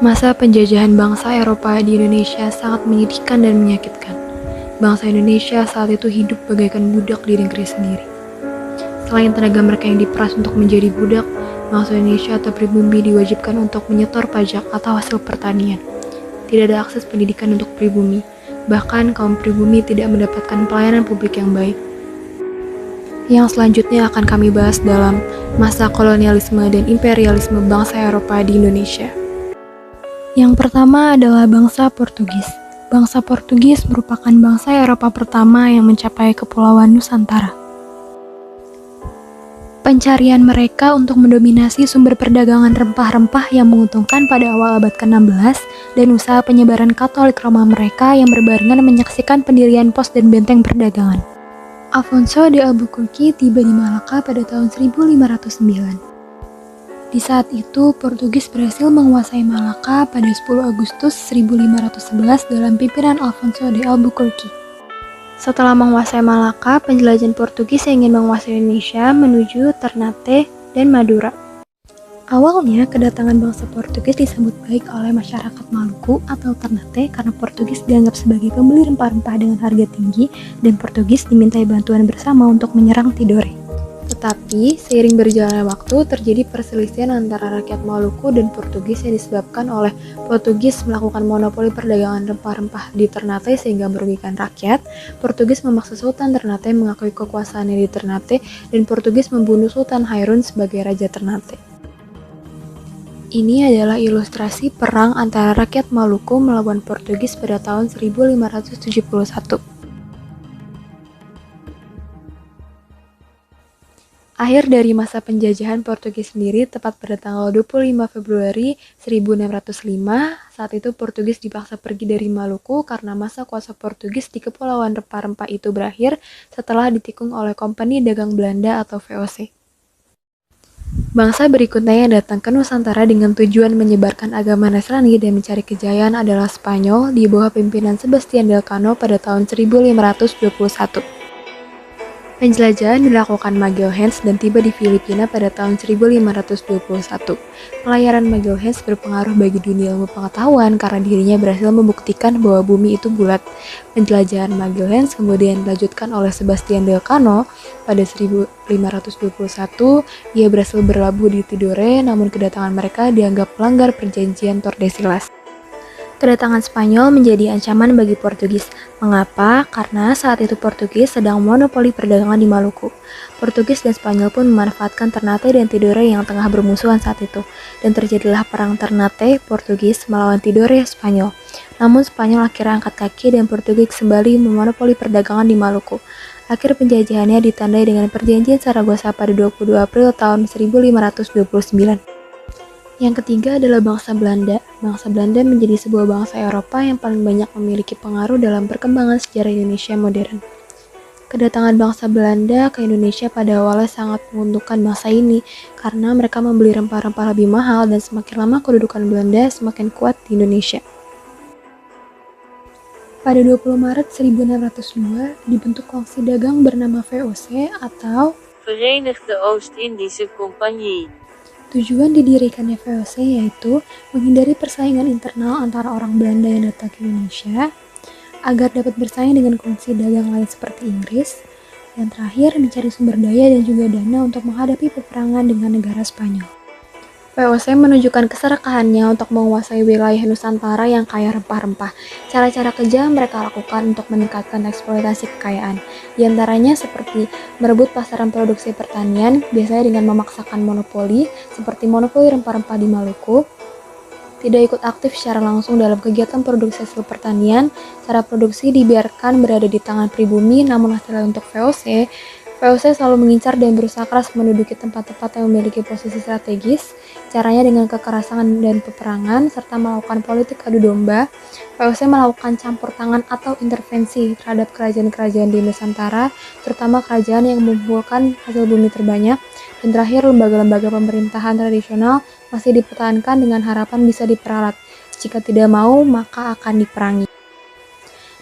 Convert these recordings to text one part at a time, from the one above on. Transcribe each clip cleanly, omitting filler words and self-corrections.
Masa penjajahan bangsa Eropa di Indonesia sangat menyedihkan dan menyakitkan. Bangsa Indonesia saat itu hidup bagaikan budak di negeri sendiri. Selain tenaga mereka yang diperas untuk menjadi budak, bangsa Indonesia atau pribumi diwajibkan untuk menyetor pajak atau hasil pertanian. Tidak ada akses pendidikan untuk pribumi, bahkan kaum pribumi tidak mendapatkan pelayanan publik yang baik. Yang selanjutnya akan kami bahas dalam masa kolonialisme dan imperialisme bangsa Eropa di Indonesia. Yang pertama adalah bangsa Portugis. Bangsa Portugis merupakan bangsa Eropa pertama yang mencapai Kepulauan Nusantara. Pencarian mereka untuk mendominasi sumber perdagangan rempah-rempah yang menguntungkan pada awal abad ke-16 dan usaha penyebaran Katolik Roma mereka yang berbarengan menyaksikan pendirian pos dan benteng perdagangan. Afonso de Albuquerque tiba di Malaka pada tahun 1509. Di saat itu, Portugis berhasil menguasai Malaka pada 10 Agustus 1511 dalam pimpinan Afonso de Albuquerque. Setelah menguasai Malaka, penjelajah Portugis yang ingin menguasai Indonesia menuju Ternate dan Madura. Awalnya, kedatangan bangsa Portugis disambut baik oleh masyarakat Maluku atau Ternate karena Portugis dianggap sebagai pembeli rempah-rempah dengan harga tinggi dan Portugis dimintai bantuan bersama untuk menyerang Tidore. Tetapi, seiring berjalannya waktu, terjadi perselisihan antara rakyat Maluku dan Portugis yang disebabkan oleh Portugis melakukan monopoli perdagangan rempah-rempah di Ternate sehingga merugikan rakyat. Portugis memaksa Sultan Ternate mengakui kekuasaannya di Ternate dan Portugis membunuh Sultan Hairun sebagai Raja Ternate. Ini adalah ilustrasi perang antara rakyat Maluku melawan Portugis pada tahun 1571. Akhir dari masa penjajahan Portugis sendiri tepat pada tanggal 25 Februari 1605, saat itu Portugis dipaksa pergi dari Maluku karena masa kuasa Portugis di Kepulauan Rempah-Rempah itu berakhir setelah ditikung oleh Kompani Dagang Belanda atau VOC. Bangsa berikutnya yang datang ke Nusantara dengan tujuan menyebarkan agama Nasrani dan mencari kejayaan adalah Spanyol di bawah pimpinan Sebastian Elcano pada tahun 1521. Penjelajahan dilakukan Magalhaens dan tiba di Filipina pada tahun 1521. Pelayaran Magalhaens berpengaruh bagi dunia ilmu pengetahuan karena dirinya berhasil membuktikan bahwa bumi itu bulat. Penjelajahan Magalhaens kemudian dilanjutkan oleh Sebastian Elcano pada 1521. Ia berhasil berlabuh di Tidore, namun kedatangan mereka dianggap melanggar perjanjian Tordesillas. Kedatangan Spanyol menjadi ancaman bagi Portugis. Mengapa? Karena saat itu Portugis sedang monopoli perdagangan di Maluku. Portugis dan Spanyol pun memanfaatkan Ternate dan Tidore yang tengah bermusuhan saat itu, dan terjadilah perang Ternate Portugis melawan Tidore Spanyol. Namun Spanyol akhirnya angkat kaki dan Portugis kembali memonopoli perdagangan di Maluku. Akhir penjajahannya ditandai dengan perjanjian Saragossa pada 22 April tahun 1529. Yang ketiga adalah bangsa Belanda. Bangsa Belanda menjadi sebuah bangsa Eropa yang paling banyak memiliki pengaruh dalam perkembangan sejarah Indonesia modern. Kedatangan bangsa Belanda ke Indonesia pada awalnya sangat menguntungkan bangsa ini karena mereka membeli rempah-rempah lebih mahal dan semakin lama kedudukan Belanda semakin kuat di Indonesia. Pada 20 Maret 1602 dibentuk kongsi dagang bernama VOC atau Verenigde Oost-Indische Compagnie. Tujuan didirikannya VOC yaitu menghindari persaingan internal antara orang Belanda yang datang ke Indonesia agar dapat bersaing dengan kongsi dagang lain seperti Inggris, dan terakhir mencari sumber daya dan juga dana untuk menghadapi peperangan dengan negara Spanyol. VOC menunjukkan keserakahannya untuk menguasai wilayah Nusantara yang kaya rempah-rempah. Cara-cara kejam mereka lakukan untuk meningkatkan eksploitasi kekayaan. Di antaranya seperti merebut pasaran produksi pertanian, biasanya dengan memaksakan monopoli, seperti monopoli rempah-rempah di Maluku. Tidak ikut aktif secara langsung dalam kegiatan produksi hasil pertanian, cara produksi dibiarkan berada di tangan pribumi, namun hasilnya untuk VOC selalu mengincar dan berusaha keras menduduki tempat-tempat yang memiliki posisi strategis. Caranya dengan kekerasan dan peperangan, serta melakukan politik adu domba. VOC melakukan campur tangan atau intervensi terhadap kerajaan-kerajaan di Nusantara, terutama kerajaan yang mengumpulkan hasil bumi terbanyak. Dan terakhir, lembaga-lembaga pemerintahan tradisional masih dipertahankan dengan harapan bisa diperalat. Jika tidak mau, maka akan diperangi.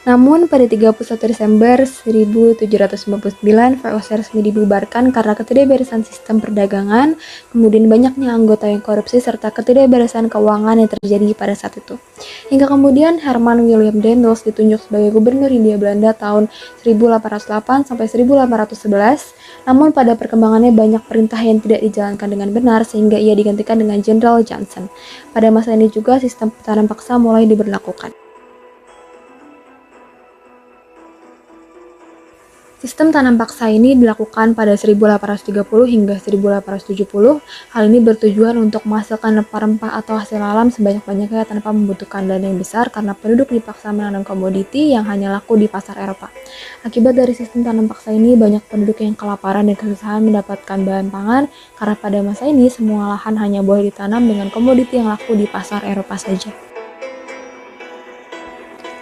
Namun pada 31 Desember 1799 VOC resmi dibubarkan karena ketidakberesan sistem perdagangan, kemudian banyaknya anggota yang korupsi serta ketidakberesan keuangan yang terjadi pada saat itu. Hingga kemudian Herman William Daendels ditunjuk sebagai gubernur Hindia Belanda tahun 1808 sampai 1811. Namun pada perkembangannya banyak perintah yang tidak dijalankan dengan benar sehingga ia digantikan dengan Jenderal Johnson. Pada masa ini juga sistem pertahanan paksa mulai diberlakukan. Sistem tanam paksa ini dilakukan pada 1830 hingga 1870. Hal ini bertujuan untuk menghasilkan rempah-rempah atau hasil alam sebanyak-banyaknya tanpa membutuhkan dana yang besar karena penduduk dipaksa menanam komoditi yang hanya laku di pasar Eropa. Akibat dari sistem tanam paksa ini, banyak penduduk yang kelaparan dan kesusahan mendapatkan bahan pangan karena pada masa ini semua lahan hanya boleh ditanam dengan komoditi yang laku di pasar Eropa saja.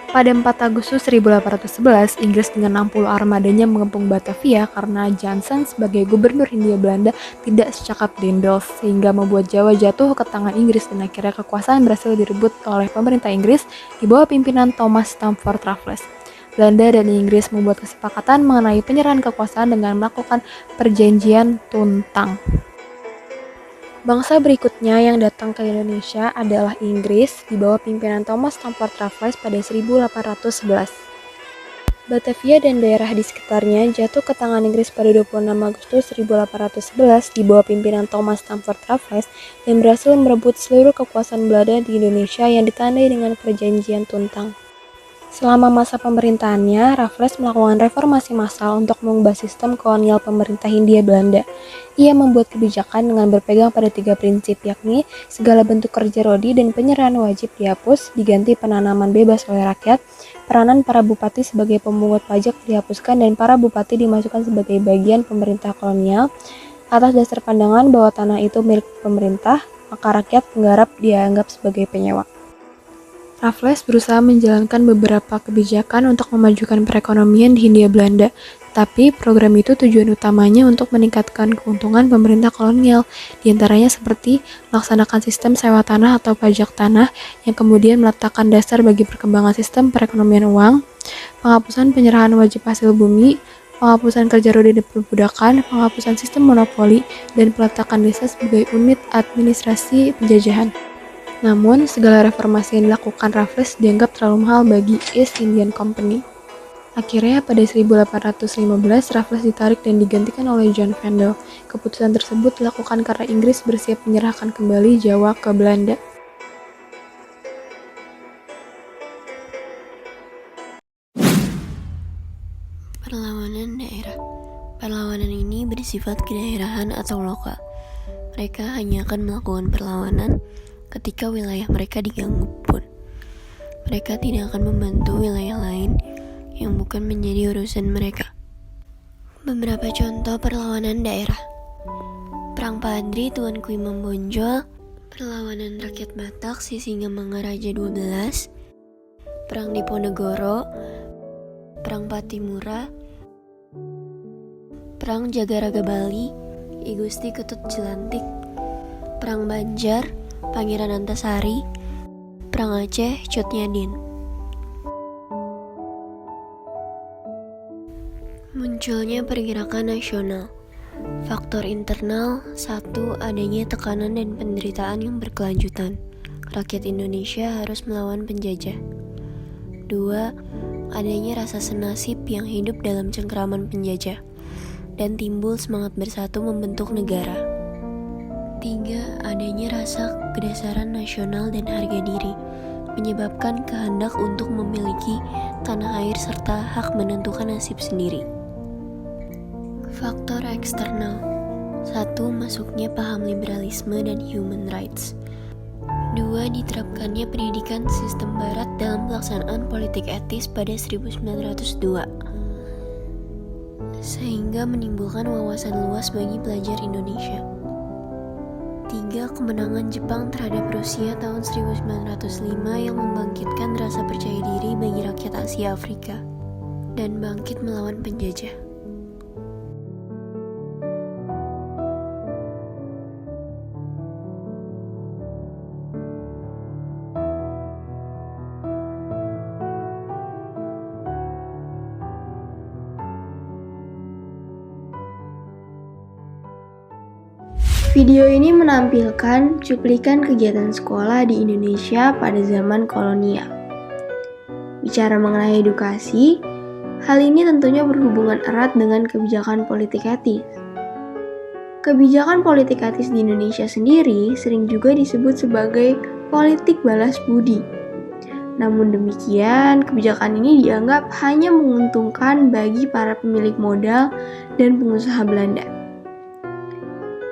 Pada 4 Agustus 1811, Inggris dengan 60 armadanya mengepung Batavia karena Johnson sebagai gubernur Hindia Belanda tidak secakap Daendels, sehingga membuat Jawa jatuh ke tangan Inggris dan akhirnya kekuasaan berhasil direbut oleh pemerintah Inggris di bawah pimpinan Thomas Stamford Raffles. Belanda dan Inggris membuat kesepakatan mengenai penyerahan kekuasaan dengan melakukan perjanjian Tuntang. Bangsa berikutnya yang datang ke Indonesia adalah Inggris di bawah pimpinan Thomas Stamford Raffles pada 1811. Batavia dan daerah di sekitarnya jatuh ke tangan Inggris pada 26 Agustus 1811 di bawah pimpinan Thomas Stamford Raffles dan berhasil merebut seluruh kekuasaan Belanda di Indonesia yang ditandai dengan perjanjian Tuntang. Selama masa pemerintahannya, Raffles melakukan reformasi massal untuk mengubah sistem kolonial pemerintah Hindia Belanda. Ia membuat kebijakan dengan berpegang pada 3 prinsip, yakni segala bentuk kerja rodi dan penyerahan wajib dihapus, diganti penanaman bebas oleh rakyat, peranan para bupati sebagai pemungut pajak dihapuskan dan para bupati dimasukkan sebagai bagian pemerintah kolonial. Atas dasar pandangan bahwa tanah itu milik pemerintah, maka rakyat penggarap dianggap sebagai penyewa. Raffles berusaha menjalankan beberapa kebijakan untuk memajukan perekonomian di Hindia Belanda, tapi program itu tujuan utamanya untuk meningkatkan keuntungan pemerintah kolonial, diantaranya seperti melaksanakan sistem sewa tanah atau pajak tanah yang kemudian meletakkan dasar bagi perkembangan sistem perekonomian uang, penghapusan penyerahan wajib hasil bumi, penghapusan kerja rodi dan perbudakan, penghapusan sistem monopoli, dan peletakan desa sebagai unit administrasi penjajahan. Namun, segala reformasi yang dilakukan Raffles dianggap terlalu mahal bagi East Indian Company. Akhirnya, pada 1815, Raffles ditarik dan digantikan oleh John Vandal. Keputusan tersebut dilakukan karena Inggris bersiap menyerahkan kembali Jawa ke Belanda. Perlawanan daerah. Perlawanan ini bersifat kedaerahan atau lokal. Mereka hanya akan melakukan perlawanan ketika wilayah mereka diganggu pun. Mereka tidak akan membantu wilayah lain yang bukan menjadi urusan mereka. Beberapa contoh perlawanan daerah: Perang Padri Tuan Ku Imam Bonjol, perlawanan rakyat Batak Sisingamangaraja 12, Perang Diponegoro, Perang Patimura, Perang Jagaraga Bali, I Gusti Ketut Jelantik, Perang Banjar, Pangeran Antasari, Perang Aceh, Cut Nyadin. Munculnya pergerakan nasional. Faktor internal: 1. Adanya tekanan dan penderitaan yang berkelanjutan. Rakyat Indonesia harus melawan penjajah. 2. Adanya rasa senasib yang hidup dalam cengkraman penjajah dan timbul semangat bersatu membentuk negara. 3. Adanya rasa kedasaran nasional dan harga diri, menyebabkan kehendak untuk memiliki tanah air serta hak menentukan nasib sendiri. Faktor eksternal: 1. Masuknya paham liberalisme dan human rights. 2. Diterapkannya pendidikan sistem barat dalam pelaksanaan politik etis pada 1902, sehingga menimbulkan wawasan luas bagi pelajar Indonesia. 3. Kemenangan Jepang terhadap Rusia tahun 1905 yang membangkitkan rasa percaya diri bagi rakyat Asia Afrika dan bangkit melawan penjajah. Video ini menampilkan cuplikan kegiatan sekolah di Indonesia pada zaman kolonial. Bicara mengenai edukasi, hal ini tentunya berhubungan erat dengan kebijakan politik etis. Kebijakan politik etis di Indonesia sendiri sering juga disebut sebagai politik balas budi. Namun demikian, kebijakan ini dianggap hanya menguntungkan bagi para pemilik modal dan pengusaha Belanda.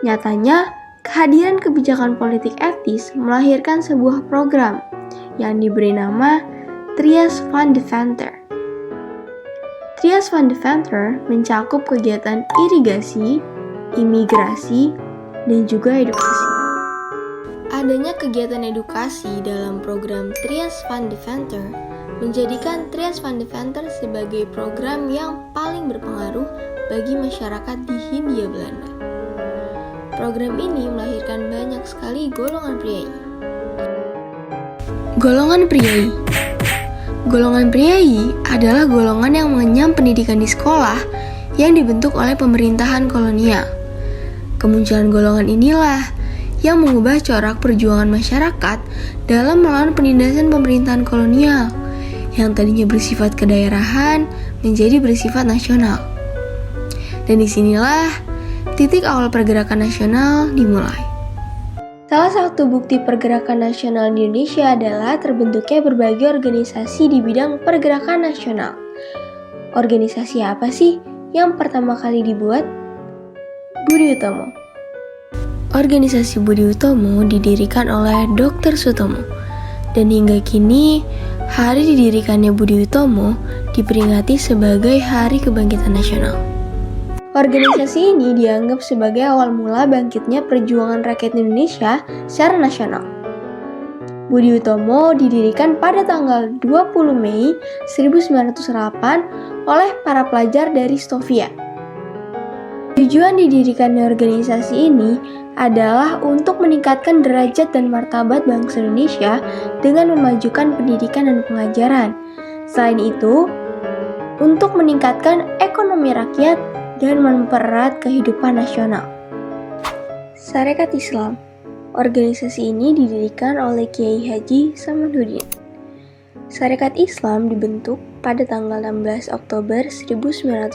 Nyatanya, kehadiran kebijakan politik etis melahirkan sebuah program yang diberi nama Trias van Deventer. Trias van Deventer mencakup kegiatan irigasi, imigrasi, dan juga edukasi. Adanya kegiatan edukasi dalam program Trias van Deventer menjadikan Trias van Deventer sebagai program yang paling berpengaruh bagi masyarakat di Hindia Belanda. Program ini melahirkan banyak sekali golongan priai. Golongan priai. Golongan priai adalah golongan yang mengenyam pendidikan di sekolah yang dibentuk oleh pemerintahan kolonial. Kemunculan golongan inilah yang mengubah corak perjuangan masyarakat dalam melawan penindasan pemerintahan kolonial yang tadinya bersifat kedaerahan menjadi bersifat nasional. Dan disinilah titik awal pergerakan nasional dimulai. Salah satu bukti pergerakan nasional di Indonesia adalah terbentuknya berbagai organisasi di bidang pergerakan nasional. Organisasi apa sih yang pertama kali dibuat? Budi Utomo. Organisasi Budi Utomo didirikan oleh Dr. Sutomo, dan hingga kini hari didirikannya Budi Utomo diperingati sebagai Hari Kebangkitan Nasional. Organisasi ini dianggap sebagai awal mula bangkitnya perjuangan rakyat Indonesia secara nasional. Budi Utomo didirikan pada tanggal 20 Mei 1908 oleh para pelajar dari Stovia. Tujuan didirikannya organisasi ini adalah untuk meningkatkan derajat dan martabat bangsa Indonesia dengan memajukan pendidikan dan pengajaran. Selain itu, untuk meningkatkan ekonomi rakyat dan mempererat kehidupan nasional. Sarekat Islam. Organisasi ini didirikan oleh Kiai Haji Samanhudin. Sarekat Islam dibentuk pada tanggal 16 Oktober 1905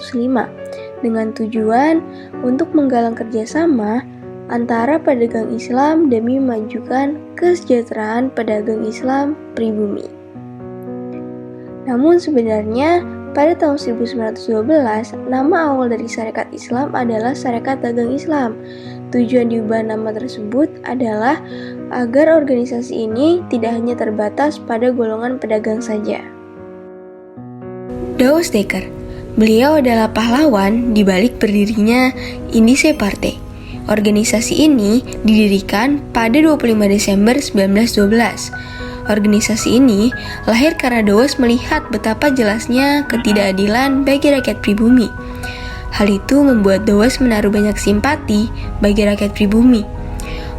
dengan tujuan untuk menggalang kerjasama antara pedagang Islam demi memajukan kesejahteraan pedagang Islam pribumi. Namun sebenarnya pada tahun 1912, nama awal dari Sarekat Islam adalah Sarekat Dagang Islam. Tujuan diubah nama tersebut adalah agar organisasi ini tidak hanya terbatas pada golongan pedagang saja. Douwe Dekker. Beliau adalah pahlawan di balik berdirinya Indische Partij. Organisasi ini didirikan pada 25 Desember 1912. Organisasi ini lahir karena Douwe melihat betapa jelasnya ketidakadilan bagi rakyat pribumi. Hal itu membuat Douwe menaruh banyak simpati bagi rakyat pribumi.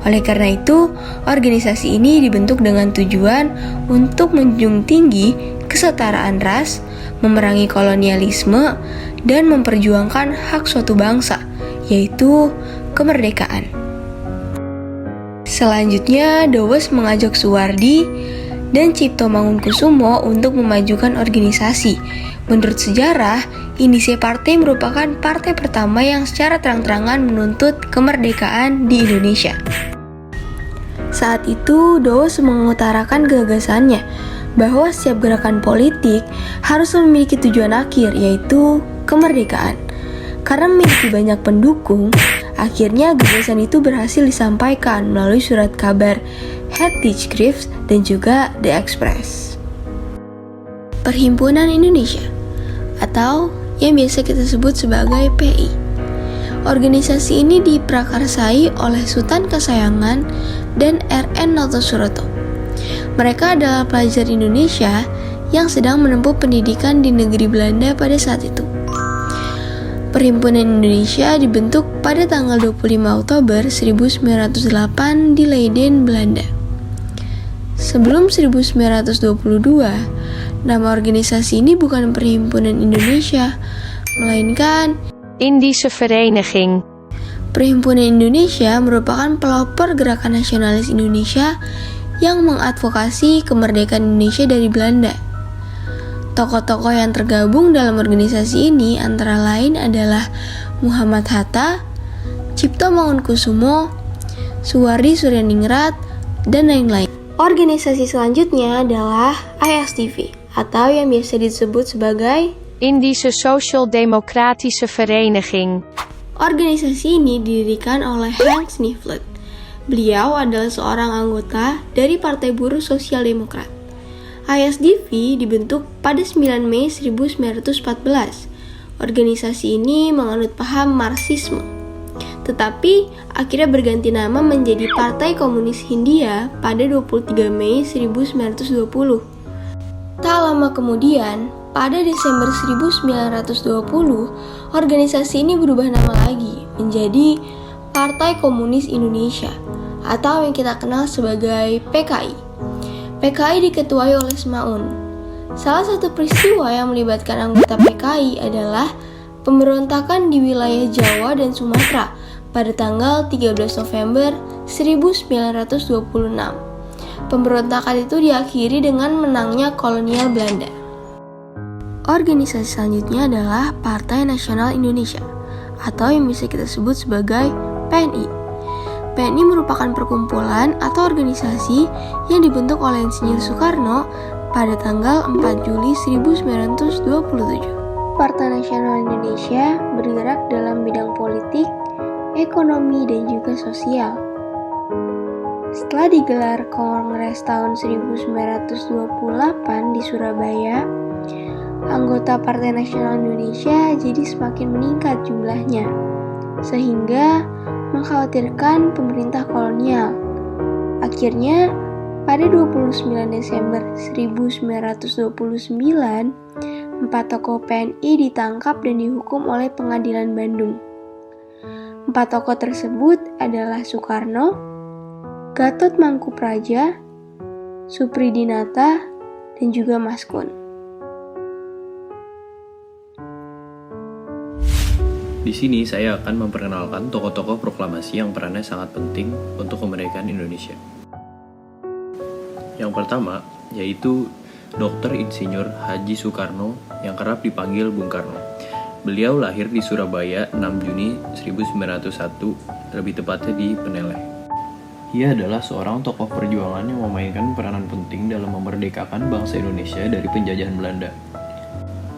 Oleh karena itu, organisasi ini dibentuk dengan tujuan untuk menjunjung tinggi kesetaraan ras, memerangi kolonialisme, dan memperjuangkan hak suatu bangsa, yaitu kemerdekaan. Selanjutnya, Douwe mengajak Suwardi dan Cipto Mangunkusumo untuk memajukan organisasi. Menurut sejarah, Indische Partij merupakan partai pertama yang secara terang-terangan menuntut kemerdekaan di Indonesia. Saat itu, Douwe mengutarakan gagasannya bahwa setiap gerakan politik harus memiliki tujuan akhir, yaitu kemerdekaan. Karena memiliki banyak pendukung, akhirnya gagasan itu berhasil disampaikan melalui surat kabar Het Tijdschrift dan juga The Express. Perhimpunan Indonesia, atau yang biasa kita sebut sebagai PI. Organisasi ini diprakarsai oleh Sultan Kasayangan dan R.N. Notosuroto. Mereka adalah pelajar Indonesia yang sedang menempuh pendidikan di negeri Belanda pada saat itu. Perhimpunan Indonesia dibentuk pada tanggal 25 Oktober 1908 di Leiden, Belanda. Sebelum 1922, nama organisasi ini bukan Perhimpunan Indonesia, melainkan Indische Vereniging. Perhimpunan Indonesia merupakan pelopor gerakan nasionalis Indonesia yang mengadvokasi kemerdekaan Indonesia dari Belanda. Tokoh-tokoh yang tergabung dalam organisasi ini antara lain adalah Muhammad Hatta, Cipto Mangunkusumo, Suwardi Suryaningrat, dan lain-lain. Organisasi selanjutnya adalah ISDV atau yang biasa disebut sebagai Indische Social Democratische Vereniging. Organisasi ini didirikan oleh Hank Sniflet. Beliau adalah seorang anggota dari Partai Buruh Sosial Demokrat. ISDV dibentuk pada 9 Mei 1914. Organisasi ini menganut paham Marxisme, tetapi akhirnya berganti nama menjadi Partai Komunis Hindia pada 23 Mei 1920. Tak lama kemudian, pada Desember 1920, organisasi ini berubah nama lagi menjadi Partai Komunis Indonesia atau yang kita kenal sebagai PKI. PKI diketuai oleh Semaun. Salah satu peristiwa yang melibatkan anggota PKI adalah pemberontakan di wilayah Jawa dan Sumatera pada tanggal 13 November 1926. Pemberontakan itu diakhiri dengan menangnya kolonial Belanda. Organisasi selanjutnya adalah Partai Nasional Indonesia atau yang bisa kita sebut sebagai PNI. PNI merupakan perkumpulan atau organisasi yang dibentuk oleh Insinyur Soekarno pada tanggal 4 Juli 1927. Partai Nasional Indonesia bergerak dalam bidang politik, ekonomi, dan juga sosial. Setelah digelar Kongres tahun 1928 di Surabaya, anggota Partai Nasional Indonesia jadi semakin meningkat jumlahnya, sehingga mengkhawatirkan pemerintah kolonial. Akhirnya, pada 29 Desember 1929, 4 tokoh PNI ditangkap dan dihukum oleh Pengadilan Bandung. 4 tokoh tersebut adalah Soekarno, Gatot Mangkupraja, Supridinata, dan juga Maskun. Di sini saya akan memperkenalkan tokoh-tokoh proklamasi yang perannya sangat penting untuk kemerdekaan Indonesia. Yang pertama yaitu Dr. Insinyur Haji Soekarno yang kerap dipanggil Bung Karno. Beliau lahir di Surabaya 6 Juni 1901, lebih tepatnya di Peneleh. Ia adalah seorang tokoh perjuangan yang memainkan peranan penting dalam memerdekakan bangsa Indonesia dari penjajahan Belanda.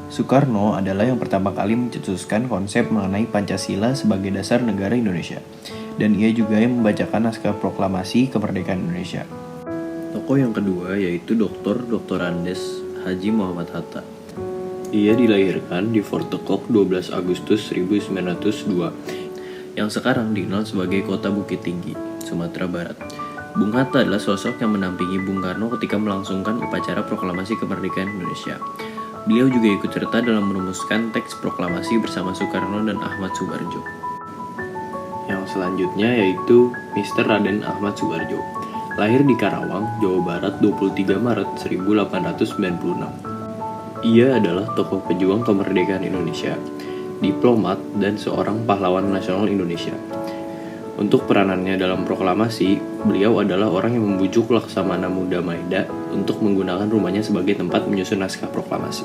Soekarno adalah yang pertama kali mencetuskan konsep mengenai Pancasila sebagai dasar negara Indonesia, dan ia juga yang membacakan naskah proklamasi kemerdekaan Indonesia. Tokoh yang kedua yaitu Dr. Andes Haji Muhammad Hatta. Ia dilahirkan di Fort de Kock 12 Agustus 1902, yang sekarang dikenal sebagai Kota Bukit Tinggi, Sumatera Barat. Bung Hatta adalah sosok yang mendampingi Bung Karno ketika melangsungkan upacara proklamasi kemerdekaan Indonesia. Beliau juga ikut serta dalam merumuskan teks proklamasi bersama Soekarno dan Ahmad Subarjo. Yang selanjutnya yaitu Mr. Raden Ahmad Subarjo. Lahir di Karawang, Jawa Barat 23 Maret 1896. Ia adalah tokoh pejuang kemerdekaan Indonesia, diplomat, dan seorang pahlawan nasional Indonesia. Untuk peranannya dalam proklamasi, beliau adalah orang yang membujuk Laksamana Muda Maeda untuk menggunakan rumahnya sebagai tempat menyusun naskah proklamasi.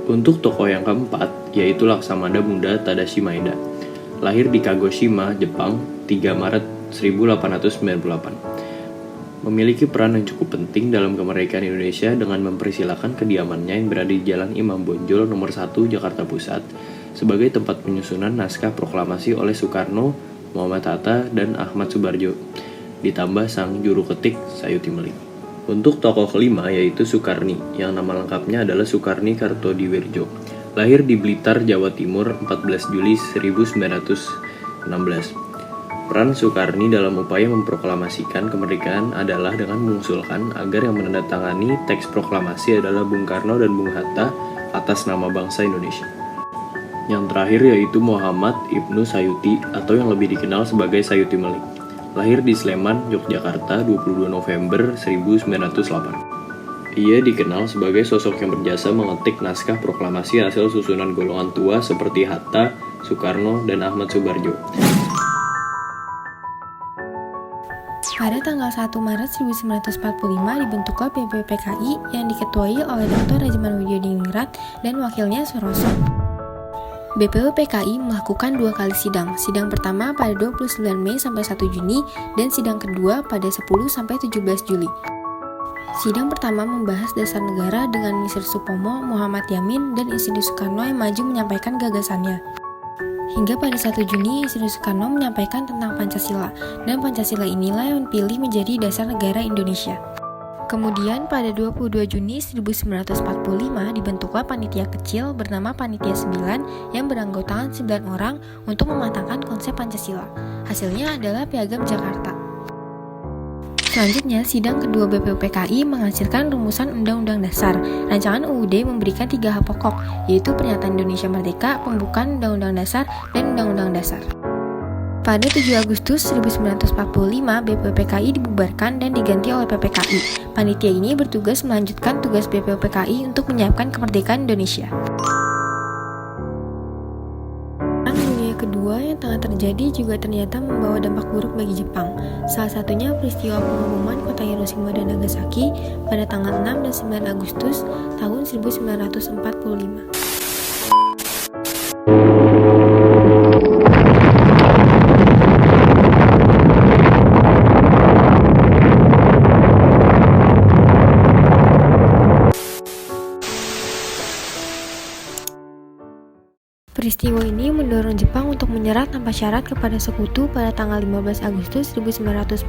Untuk tokoh yang keempat, yaitu Laksamana Muda Tadashi Maeda. Lahir di Kagoshima, Jepang, 3 Maret 1898. Memiliki peran yang cukup penting dalam kemerdekaan Indonesia dengan mempersilahkan kediamannya yang berada di Jalan Imam Bonjol nomor 1 Jakarta Pusat sebagai tempat penyusunan naskah proklamasi oleh Soekarno, Muhammad Hatta, dan Ahmad Subarjo, ditambah sang juru ketik Sayuti Melik. Untuk tokoh kelima yaitu Soekarni, yang nama lengkapnya adalah Soekarni Kartodiwirjo. Lahir di Blitar, Jawa Timur, 14 Juli 1916. Peran Soekarni dalam upaya memproklamasikan kemerdekaan adalah dengan mengusulkan agar yang menandatangani teks proklamasi adalah Bung Karno dan Bung Hatta atas nama bangsa Indonesia. Yang terakhir yaitu Muhammad Ibnu Sayuti atau yang lebih dikenal sebagai Sayuti Melik. Lahir di Sleman, Yogyakarta 22 November 1908. Ia dikenal sebagai sosok yang berjasa mengetik naskah proklamasi hasil susunan golongan tua seperti Hatta, Soekarno, dan Ahmad Subarjo. Pada tanggal 1 Maret 1945 dibentuklah BPPKI yang diketuai oleh Dr. Rajiman Widyodiningrat dan wakilnya Suroso. BPPKI melakukan 2 kali sidang. Sidang pertama pada 29 Mei sampai 1 Juni dan sidang kedua pada 10 sampai 17 Juli. Sidang pertama membahas dasar negara dengan Mr. Supomo, Muhammad Yamin, dan Insinyur Soekarno yang maju menyampaikan gagasannya. Hingga pada 1 Juni, Insinyur Soekarno menyampaikan tentang Pancasila, dan Pancasila inilah yang dipilih menjadi dasar negara Indonesia. Kemudian pada 22 Juni 1945 dibentuklah panitia kecil bernama Panitia 9 yang beranggotakan 9 orang untuk mematangkan konsep Pancasila. Hasilnya adalah Piagam Jakarta. Selanjutnya, sidang kedua BPUPKI menghasilkan rumusan Undang-Undang Dasar. Rancangan UUD memberikan 3 hal pokok, yaitu Pernyataan Indonesia Merdeka, Pembukaan Undang-Undang Dasar, dan Undang-Undang Dasar. Pada 7 Agustus 1945, BPUPKI dibubarkan dan diganti oleh PPKI. Panitia ini bertugas melanjutkan tugas BPUPKI untuk menyiapkan kemerdekaan Indonesia. Kedua yang tengah terjadi juga ternyata membawa dampak buruk bagi Jepang. Salah satunya peristiwa pengeboman kota Hiroshima dan Nagasaki pada tanggal 6 dan 9 Agustus tahun 1945. Peristiwa ini mendorong Jepang untuk menyerah tanpa syarat kepada sekutu pada tanggal 15 Agustus 1945.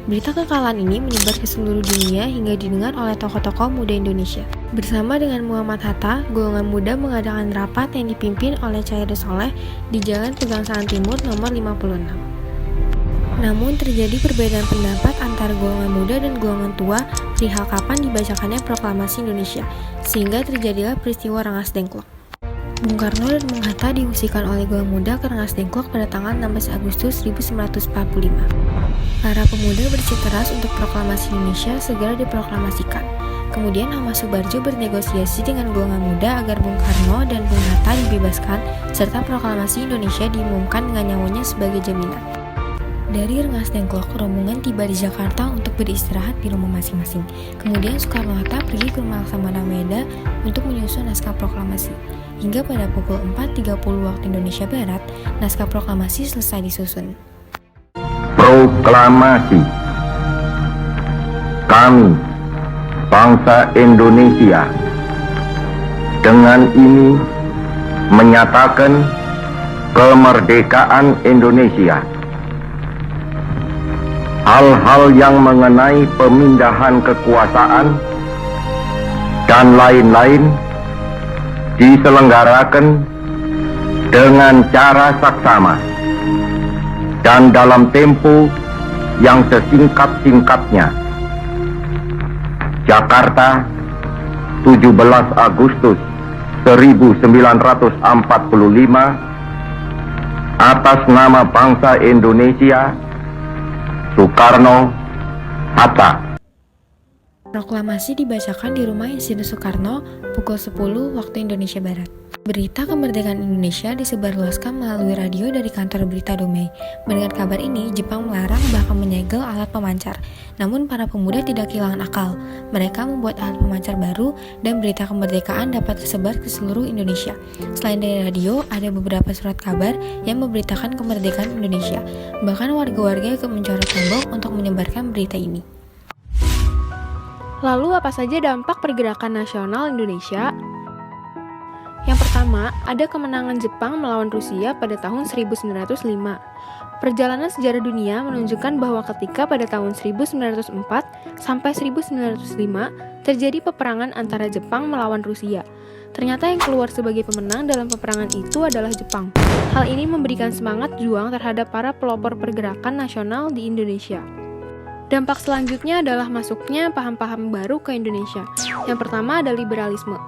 Berita kekalahan ini menyebar ke seluruh dunia hingga didengar oleh tokoh-tokoh muda Indonesia. Bersama dengan Muhammad Hatta, golongan muda mengadakan rapat yang dipimpin oleh Cairo Soleh di Jalan Pegangsaan Timur nomor 56. Namun terjadi perbedaan pendapat antara golongan muda dan golongan tua perihal kapan dibacakannya Proklamasi Indonesia, sehingga terjadilah peristiwa Rengas Dengklok. Bung Karno dan Bung Hatta diungsikan oleh golongan muda ke Rengas Dengklok pada tanggal 16 Agustus 1945. Para pemuda bersikeras untuk Proklamasi Indonesia segera diproklamasikan. Kemudian Ahmad Subarjo bernegosiasi dengan golongan muda agar Bung Karno dan Bung Hatta dibebaskan, serta Proklamasi Indonesia diumumkan dengan nyawanya sebagai jaminan. Dari Rengas Dengklok, rombongan tiba di Jakarta untuk beristirahat di rumah masing-masing. Kemudian Soekarno-Hatta pergi ke rumah Laksamana Maeda untuk menyusun naskah proklamasi. Hingga pada pukul 4.30 waktu Indonesia Barat, naskah proklamasi selesai disusun. Proklamasi. Kami, bangsa Indonesia, dengan ini menyatakan kemerdekaan Indonesia. Hal-hal yang mengenai pemindahan kekuasaan dan lain-lain diselenggarakan dengan cara saksama dan dalam tempo yang sesingkat-singkatnya. Jakarta, 17 Agustus 1945, atas nama bangsa Indonesia, Soekarno, Hatta. Proklamasi dibacakan di rumah Insinyur Soekarno pukul 10 waktu Indonesia Barat. Berita kemerdekaan Indonesia disebarluaskan melalui radio dari kantor berita Domei. Mendengar kabar ini, Jepang melarang bahkan menyegel alat pemancar. Namun para pemuda tidak kehilangan akal. Mereka membuat alat pemancar baru dan berita kemerdekaan dapat tersebar ke seluruh Indonesia. Selain dari radio, ada beberapa surat kabar yang memberitakan kemerdekaan Indonesia. Bahkan warga-warga ikut mencoret tombol untuk menyebarkan berita ini. Lalu apa saja dampak pergerakan nasional Indonesia? Yang pertama, ada kemenangan Jepang melawan Rusia pada tahun 1905. Perjalanan sejarah dunia menunjukkan bahwa ketika pada tahun 1904 sampai 1905 terjadi peperangan antara Jepang melawan Rusia. Ternyata yang keluar sebagai pemenang dalam peperangan itu adalah Jepang. Hal ini memberikan semangat juang terhadap para pelopor pergerakan nasional di Indonesia. Dampak selanjutnya adalah masuknya paham-paham baru ke Indonesia. Yang pertama ada liberalisme.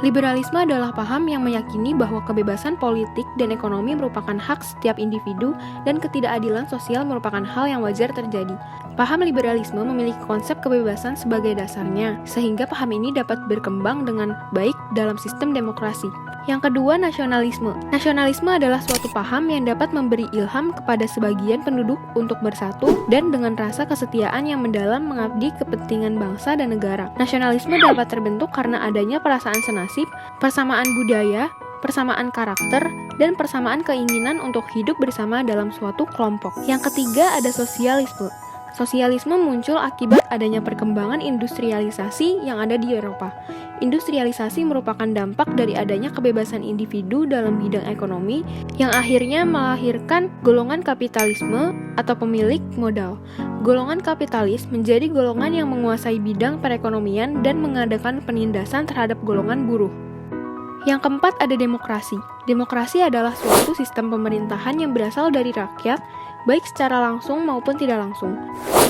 Liberalisme adalah paham yang meyakini bahwa kebebasan politik dan ekonomi merupakan hak setiap individu dan ketidakadilan sosial merupakan hal yang wajar terjadi. Paham liberalisme memiliki konsep kebebasan sebagai dasarnya, sehingga paham ini dapat berkembang dengan baik dalam sistem demokrasi. Yang kedua, nasionalisme. Nasionalisme adalah suatu paham yang dapat memberi ilham kepada sebagian penduduk untuk bersatu dan dengan rasa kesetiaan yang mendalam mengabdi kepentingan bangsa dan negara. Nasionalisme dapat terbentuk karena adanya perasaan senasib, persamaan budaya, persamaan karakter, dan persamaan keinginan untuk hidup bersama dalam suatu kelompok. Yang ketiga, ada sosialisme. Sosialisme muncul akibat adanya perkembangan industrialisasi yang ada di Eropa. Industrialisasi merupakan dampak dari adanya kebebasan individu dalam bidang ekonomi yang akhirnya melahirkan golongan kapitalisme atau pemilik modal. Golongan kapitalis menjadi golongan yang menguasai bidang perekonomian dan mengadakan penindasan terhadap golongan buruh. Yang keempat, ada demokrasi. Demokrasi adalah suatu sistem pemerintahan yang berasal dari rakyat, baik secara langsung maupun tidak langsung.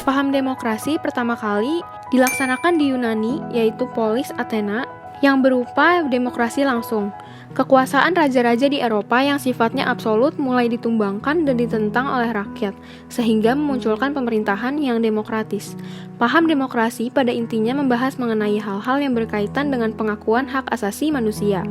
Paham demokrasi pertama kali dilaksanakan di Yunani, yaitu Polis Athena, yang berupa demokrasi langsung. Kekuasaan raja-raja di Eropa yang sifatnya absolut mulai ditumbangkan dan ditentang oleh rakyat, sehingga memunculkan pemerintahan yang demokratis. Paham demokrasi pada intinya membahas mengenai hal-hal yang berkaitan dengan pengakuan hak asasi manusia.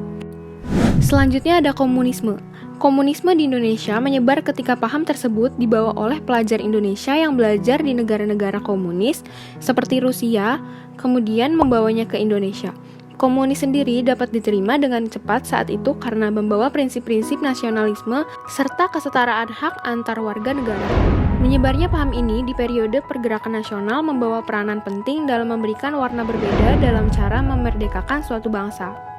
Selanjutnya ada komunisme. Komunisme di Indonesia menyebar ketika paham tersebut dibawa oleh pelajar Indonesia yang belajar di negara-negara komunis seperti Rusia, kemudian membawanya ke Indonesia. Komunis sendiri dapat diterima dengan cepat saat itu karena membawa prinsip-prinsip nasionalisme serta kesetaraan hak antar warga negara. Menyebarnya paham ini di periode pergerakan nasional membawa peranan penting dalam memberikan warna berbeda dalam cara memerdekakan suatu bangsa.